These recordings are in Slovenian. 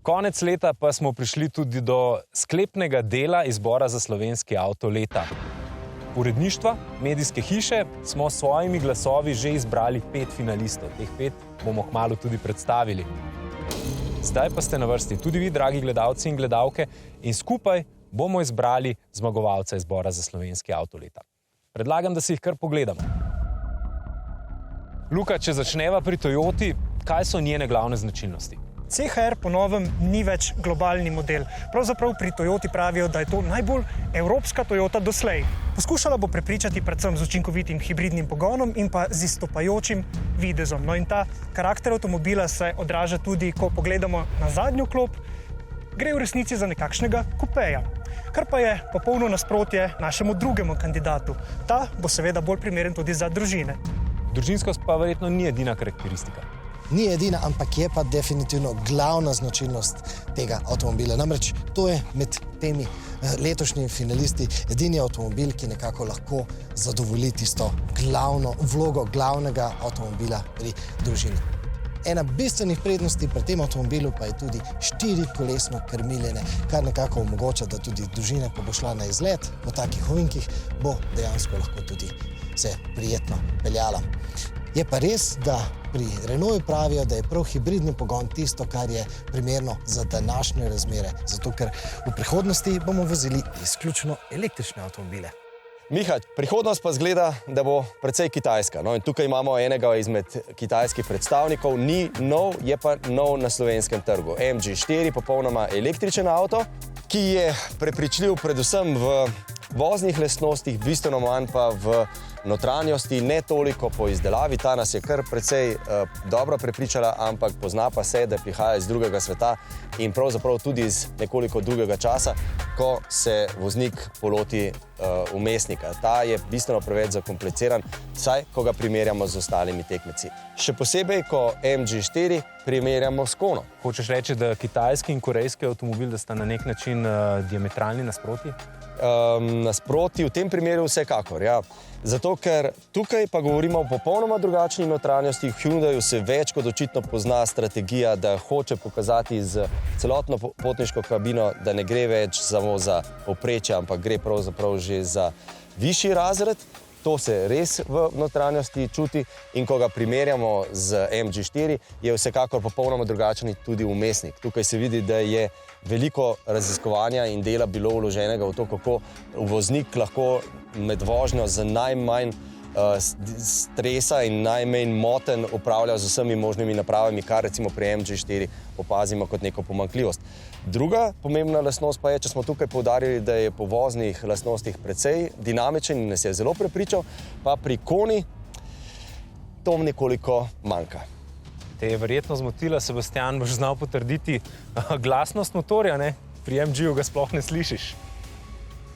Konec leta pa smo prišli tudi do sklepnega dela izbora za slovenski avto leta. Uredništva, medijske hiše smo s svojimi glasovi že izbrali 5 finalistov. Teh 5 bomo kmalu tudi predstavili. Zdaj pa ste na vrsti tudi vi, dragi gledalci in gledalke, in skupaj bomo izbrali zmagovalca izbora za slovenski avto leta. Predlagam, da si jih kar pogledamo. Luka, če začneva pri Toyoti, kaj so njene glavne značilnosti? CHR po novem ni več globalni model. Pravzaprav pri Toyoti pravijo, da je to najbolj evropska Toyota doslej. Poskušala bo prepričati predvsem z učinkovitim hibridnim pogonom in pa z izstopajočim videzom. No in ta karakter avtomobila se odraža tudi, ko pogledamo na zadnjo klop, gre v resnici za nekakšnega kupeja. Kar pa je popolno nasprotje našemu drugemu kandidatu. Ta bo seveda bolj primeren tudi za družine. Družinskost pa verjetno ni edina karakteristika. Ni edina, ampak je pa definitivno glavna značilnost tega avtomobila. Namreč to je med temi letošnjimi finalisti edini avtomobil, ki nekako lahko zadovolji tisto vlogo glavnega avtomobila pri družini. Ena bistvenih prednosti pri tem avtomobilu pa je tudi 4-kolesno krmiljenje, kar nekako omogoča, da tudi družina, ko bo šla na izlet v takih ovinkih, bo dejansko lahko tudi se prijetno peljala. Je pa res, da pri Renaultu pravijo, da je prav hibridni pogon tisto, kar je primerno za današnje razmere, zato ker v prihodnosti bomo vozili izključno električne avtomobile. Miha, prihodnost pa zgleda, da bo precej kitajska. No, in tukaj imamo enega izmed kitajskih predstavnikov. Ni nov, je pa nov na slovenskem trgu. MG4, popolnoma električen avto, ki je prepričljiv predvsem v voznih lastnostih, bistveno manj pa v notranjosti, ne toliko po izdelavi. Ta nas je kar precej dobro prepričala, ampak pozna pa se, da prihaja iz drugega sveta in pravzaprav tudi iz nekoliko drugega časa, ko se voznik poloti vmesnika. Ta je bistveno preveč zakompliciran, vsaj ko ga primerjamo z ostalimi tekmeci. Še posebej, ko MG4 primerjamo s Kono. Hočeš reči, da kitajski in korejski avtomobil, da sta na nek način diametralni nasprotji? Nasproti v tem primeru vsekakor, ja. Zato, ker tukaj pa govorimo o popolnoma drugačni notranjosti. V Hyundaiu se več kot očitno pozna strategija, da hoče pokazati z celotno potniško kabino, da ne gre več samo za povprečje, ampak gre pravzaprav že za višji razred. To se res v notranjosti čuti in ko ga primerjamo z MG4, je vsekakor popolnoma drugačen tudi vmesnik. Tukaj se vidi, da je veliko raziskovanja in dela bilo vloženega v to, kako voznik lahko med vožnjo z najmanj stresa in najmanj motenj upravlja z vsemi možnimi napravami, kar recimo pri MG4 opazimo kot neko pomanjkljivost. Druga pomembna lastnost pa je, če smo tukaj poudarili, da je po voznih lastnostih precej dinamičen in nas je zelo prepričal, pa pri Koni to nekoliko manjka. Te je verjetno zmotila, Sebastian, boš znal potrditi glasnost motorja, ne? Pri MG-ju ga sploh ne slišiš.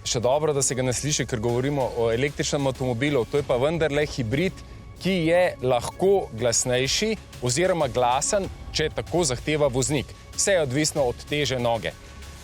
Še dobro, da se ga ne sliši, ker govorimo o električnem avtomobilu. To je pa vendarle hibrid, ki je lahko glasnejši oziroma glasen, če tako zahteva voznik. Vse je odvisno od teže noge.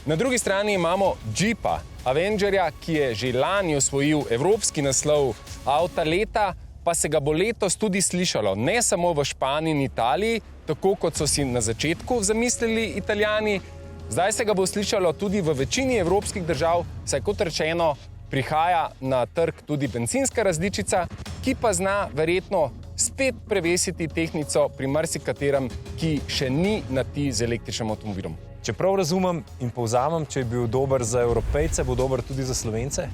Na drugi strani imamo Jeepa, Avengerja, ki je že lani osvojil evropski naslov avta leta, pa se ga bo letos tudi slišalo, ne samo v Španiji in Italiji, tako kot so si na začetku zamislili Italijani. Zdaj se ga bo slišalo tudi v večini evropskih držav, saj kot rečeno prihaja na trg tudi bencinska različica, ki pa zna verjetno spet prevesiti tehtnico pri marsikaterem, ki še ni na ti z električnim avtomobilom. Če prav razumem in povzamem, če je bil dober za Evropejce, bo dober tudi za Slovence?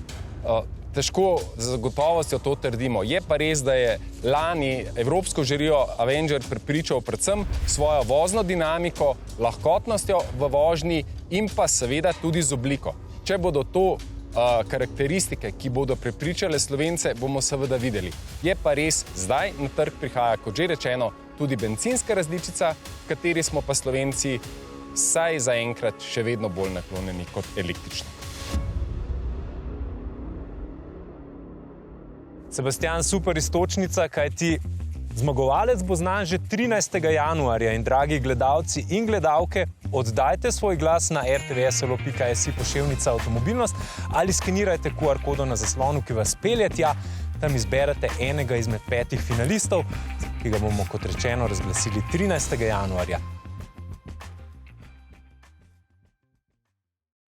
Težko z gotovostjo to trdimo. Je pa res, da je lani evropsko žirijo Avenger prepričal predvsem svojo vozno dinamiko, lahkotnostjo v vožnji in pa seveda tudi z obliko. Če bodo to karakteristike, ki bodo prepričale Slovence, bomo seveda videli. Je pa res, zdaj na trg prihaja, kot že rečeno, tudi bencinska različica, kateri smo pa Slovenci vsaj zaenkrat še vedno bolj naklonjeni kot električni. Sebastian, super iztočnica, kajti zmagovalec bo znan že 13. januarja in dragi gledalci in gledalke, oddajte svoj glas na rtvslo.si/poševnica avtomobilnost ali skenirajte QR kodo na zaslonu, ki vas pelje tja, tam izberete enega izmed 5 finalistov, ki ga bomo, kot rečeno, razglasili 13. januarja.